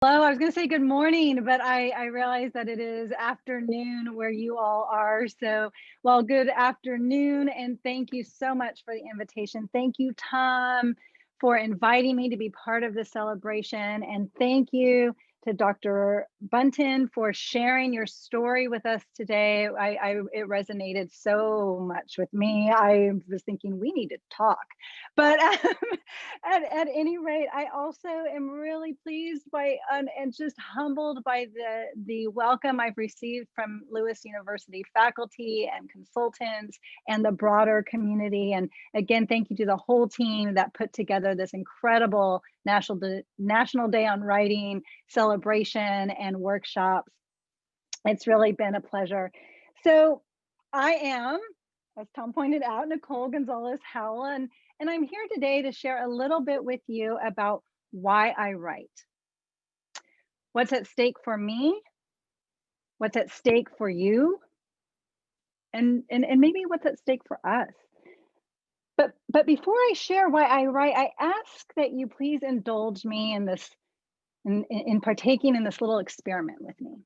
Hello, I was going to say good morning, but I realize that it is afternoon where you all are. So, well, good afternoon, and thank you so much for the invitation. Thank you, Tom, for inviting me to be part of the celebration. And thank you to Dr. Bunton for sharing your story with us today. It resonated so much with me. I was thinking we need to talk. But at any rate, I also am really pleased by and just humbled by the welcome I've received from Lewis University faculty and consultants and the broader community. And again, thank you to the whole team that put together this incredible National Day on Writing celebration and workshops. It's really been a pleasure. So I am, as Tom pointed out, Nicole Gonzales Howell, and I'm here today to share a little bit with you about why I write. What's at stake for me? What's at stake for you? And maybe what's at stake for us. But before I share why I write, I ask that you please indulge me in this, in partaking in this little experiment with me.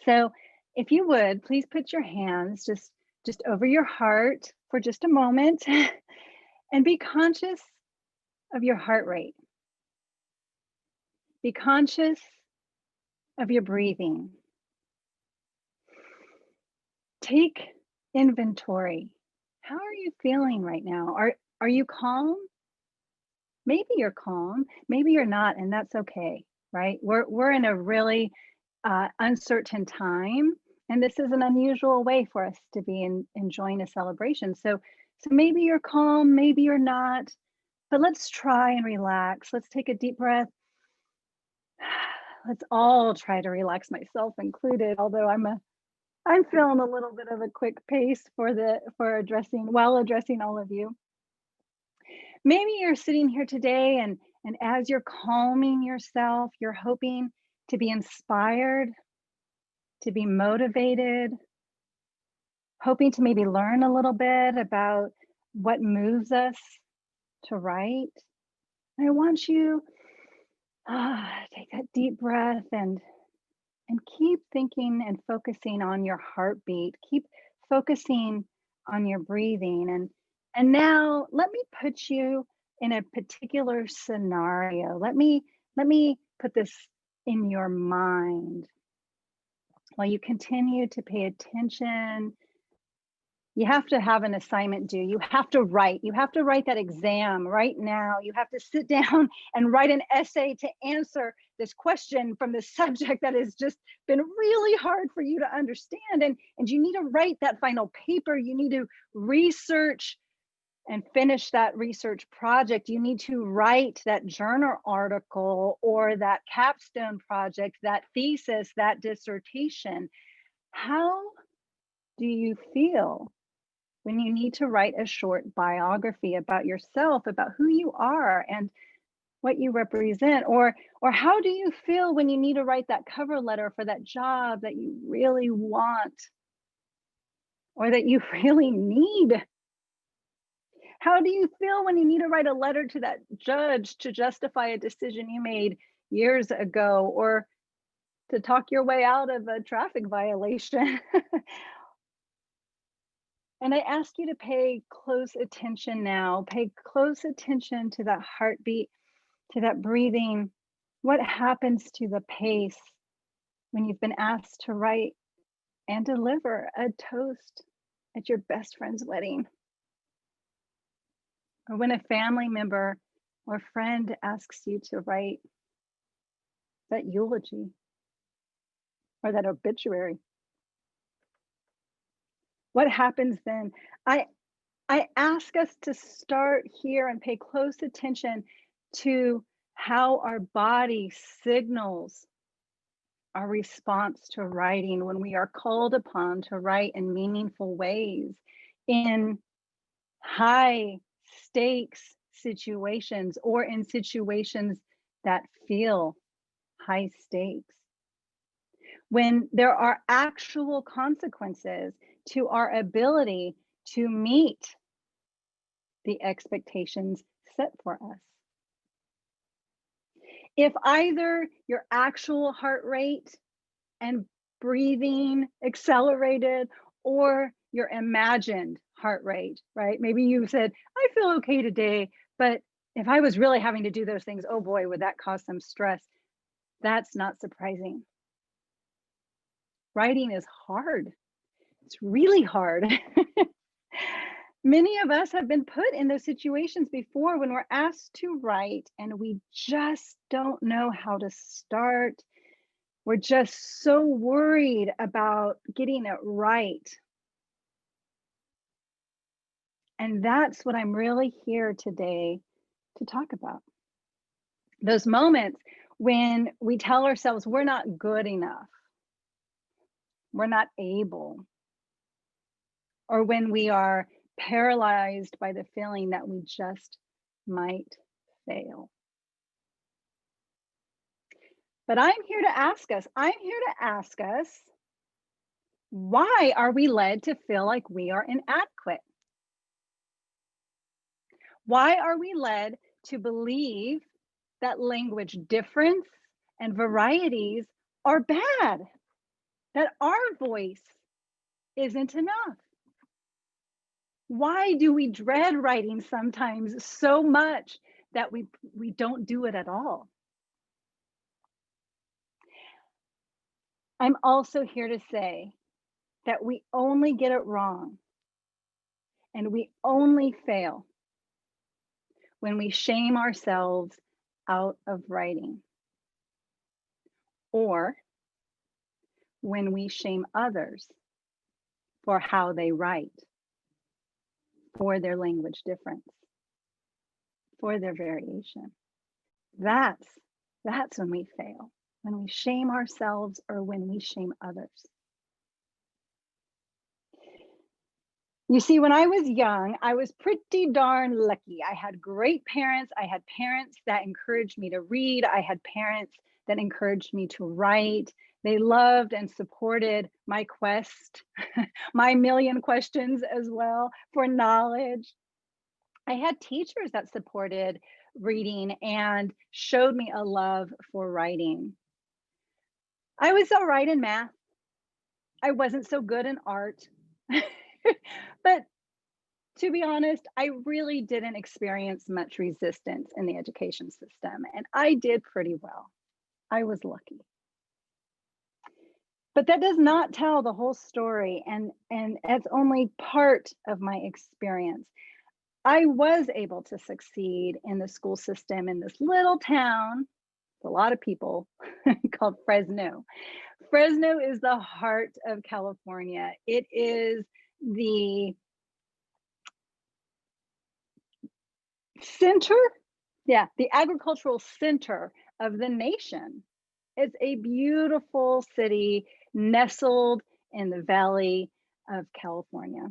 So if you would, please put your hands just over your heart for just a moment and be conscious of your heart rate. Be conscious of your breathing. Take inventory. How are you feeling right now? Are you calm? Maybe you're calm, maybe you're not, and that's okay, right? We're in a really uncertain time, and this is an unusual way for us to be enjoying a celebration. So maybe you're calm, maybe you're not, but let's try and relax. Let's take a deep breath. Let's all try to relax, myself included, although I'm feeling a little bit of a quick pace for addressing all of you. Maybe you're sitting here today and as you're calming yourself, you're hoping to be inspired, to be motivated, hoping to maybe learn a little bit about what moves us to write. And I want you take that deep breath and keep thinking and focusing on your heartbeat. Keep focusing on your breathing. And now let me put you in a particular scenario. Let me put this in your mind. While you continue to pay attention, you have to have an assignment due. You have to write. You have to write that exam right now. You have to sit down and write an essay to answer this question from this subject that has just been really hard for you to understand. And you need to write that final paper. You need to research and finish that research project. You need to write that journal article or that capstone project, that thesis, that dissertation. How do you feel when you need to write a short biography about yourself, about who you are and what you represent? Or how do you feel when you need to write that cover letter for that job that you really want or that you really need? How do you feel when you need to write a letter to that judge to justify a decision you made years ago, or to talk your way out of a traffic violation? And I ask you to pay close attention now. Pay close attention to that heartbeat, to that breathing. What happens to the pace when you've been asked to write and deliver a toast at your best friend's wedding? Or when a family member or friend asks you to write that eulogy or that obituary? What happens then? I ask us to start here and pay close attention to how our body signals our response to writing when we are called upon to write in meaningful ways, in high stakes situations, or in situations that feel high stakes. When there are actual consequences to our ability to meet the expectations set for us. If either your actual heart rate and breathing accelerated or your imagined heart rate, right? Maybe you said, I feel okay today, but if I was really having to do those things, oh boy, would that cause some stress. That's not surprising. Writing is hard. It's really hard. Many of us have been put in those situations before when we're asked to write and we just don't know how to start. We're just so worried about getting it right. And that's what I'm really here today to talk about. Those moments when we tell ourselves we're not good enough, we're not able, or when we are paralyzed by the feeling that we just might fail. But I'm here to ask us, why are we led to feel like we are inadequate? Why are we led to believe that language difference and varieties are bad? That our voice isn't enough? Why do we dread writing sometimes so much that we don't do it at all? I'm also here to say that we only get it wrong and we only fail when we shame ourselves out of writing, or when we shame others for how they write, for their language difference, for their variation. That's when we fail, when we shame ourselves or when we shame others. You see, when I was young, I was pretty darn lucky. I had great parents. I had parents that encouraged me to read. I had parents that encouraged me to write. They loved and supported my quest, my million questions as well for knowledge. I had teachers that supported reading and showed me a love for writing. I was all right in math. I wasn't so good in art. But to be honest, I really didn't experience much resistance in the education system, and I did pretty well. I was lucky. But that does not tell the whole story, and it's only part of my experience. I was able to succeed in the school system in this little town, a lot of people, called Fresno. Fresno is the heart of California. It is the center, yeah, the agricultural center of the nation. It's a beautiful city nestled in the valley of California.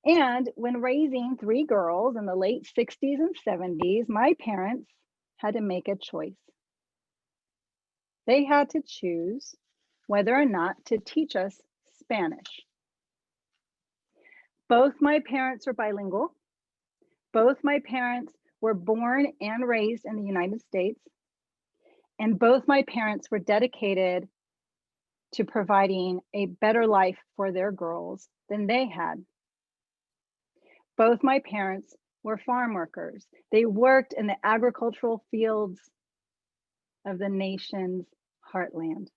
And when raising three girls in the late 60s and 70s, my parents had to make a choice. They had to choose whether or not to teach us Spanish. Both my parents are bilingual. Both my parents were born and raised in the United States. And both my parents were dedicated to providing a better life for their girls than they had. Both my parents were farm workers. They worked in the agricultural fields of the nation's heartland.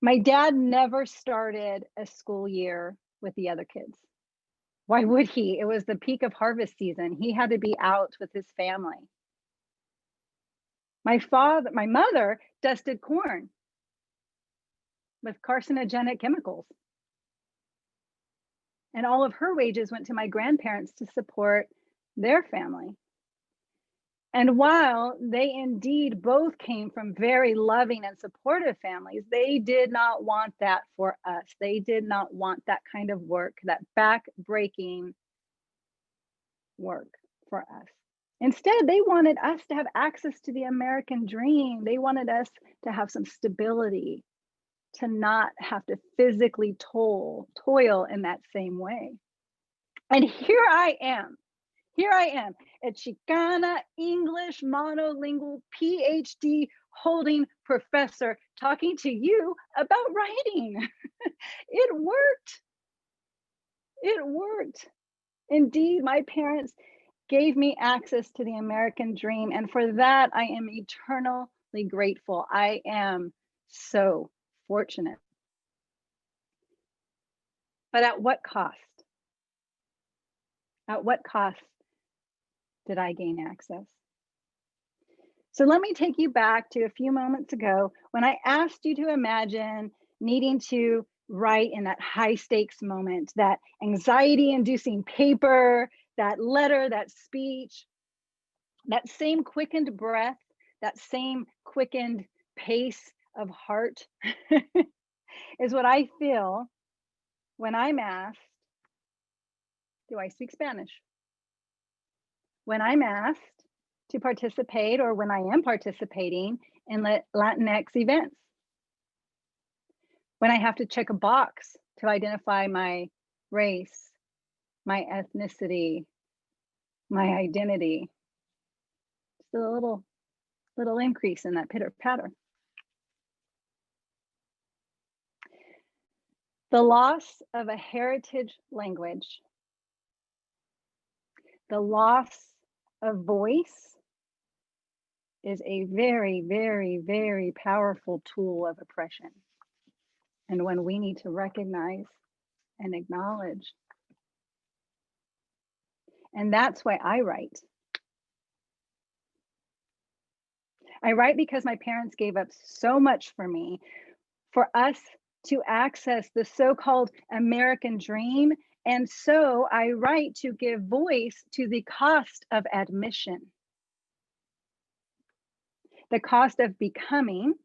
My dad never started a school year with the other kids. Why would he? It was the peak of harvest season. He had to be out with his family. My mother dusted corn with carcinogenic chemicals. And all of her wages went to my grandparents to support their family. And while they indeed both came from very loving and supportive families, they did not want that for us. They did not want that kind of work, that back-breaking work for us. Instead, they wanted us to have access to the American dream. They wanted us to have some stability, to not have to physically toil in that same way. And here I am Here I am, a Chicana English monolingual PhD holding professor talking to you about writing. It worked. It worked. Indeed, my parents gave me access to the American dream, and for that, I am eternally grateful. I am so fortunate. But at what cost? At what cost did I gain access? So let me take you back to a few moments ago when I asked you to imagine needing to write in that high stakes moment, that anxiety inducing paper, that letter, that speech, that same quickened breath, that same quickened pace of heart is what I feel when I'm asked, do I speak Spanish? When I'm asked to participate or when I am participating in Latinx events, when I have to check a box to identify my race, my ethnicity, my identity, just a little increase in that pitter patter. The loss of a heritage language, the loss of voice is a very, very, very powerful tool of oppression. And when we need to recognize and acknowledge. And that's why I write. I write because my parents gave up so much for me, for us to access the so-called American dream. And so I write to give voice to the cost of admission, the cost of becoming,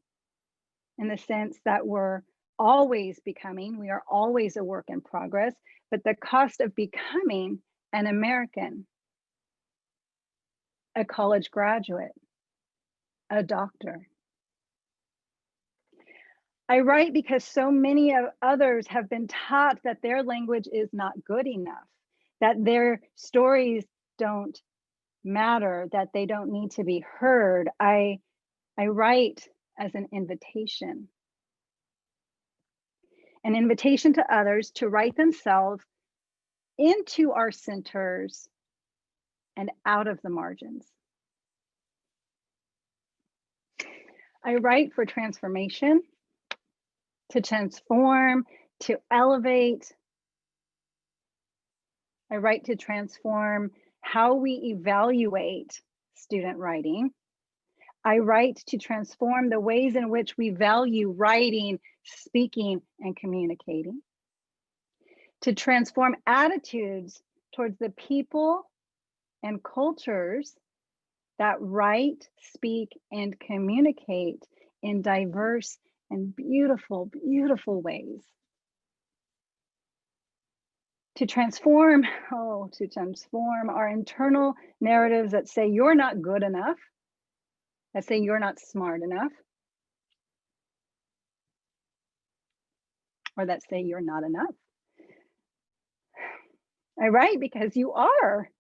in the sense that we're always becoming, we are always a work in progress, but the cost of becoming an American, a college graduate, a doctor. I write because so many of others have been taught that their language is not good enough, that their stories don't matter, that they don't need to be heard. I write as an invitation to others to write themselves into our centers and out of the margins. I write for transformation, to transform, to elevate. I write to transform how we evaluate student writing. I write to transform the ways in which we value writing, speaking, and communicating. To transform attitudes towards the people and cultures that write, speak, and communicate in diverse and beautiful, beautiful ways. To transform our internal narratives that say you're not good enough, that say you're not smart enough, or that say you're not enough. I write because you are.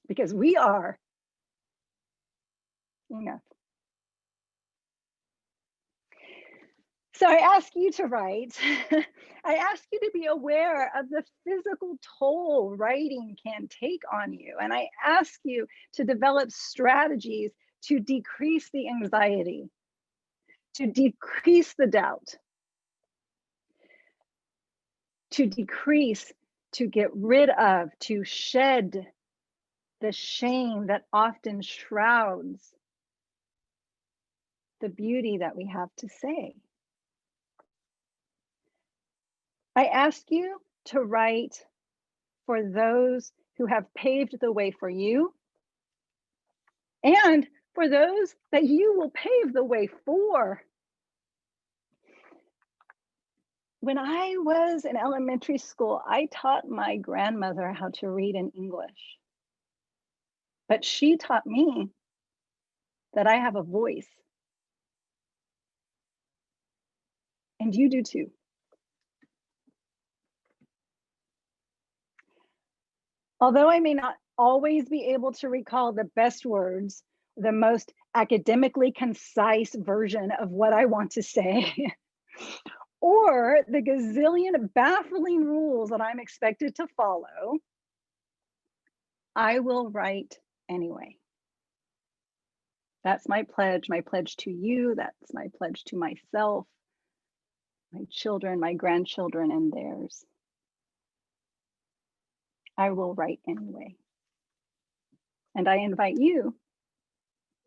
Because we are enough. So I ask you to write. I ask you to be aware of the physical toll writing can take on you. And I ask you to develop strategies to decrease the anxiety, to decrease the doubt, to decrease, to get rid of, to shed the shame that often shrouds the beauty that we have to say. I ask you to write for those who have paved the way for you and for those that you will pave the way for. When I was in elementary school, I taught my grandmother how to read in English, but she taught me that I have a voice, and you do too. Although I may not always be able to recall the best words, the most academically concise version of what I want to say, or the gazillion baffling rules that I'm expected to follow, I will write anyway. That's my pledge to you, that's my pledge to myself, my children, my grandchildren, and theirs. I will write anyway. And I invite you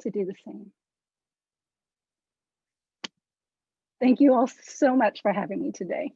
to do the same. Thank you all so much for having me today.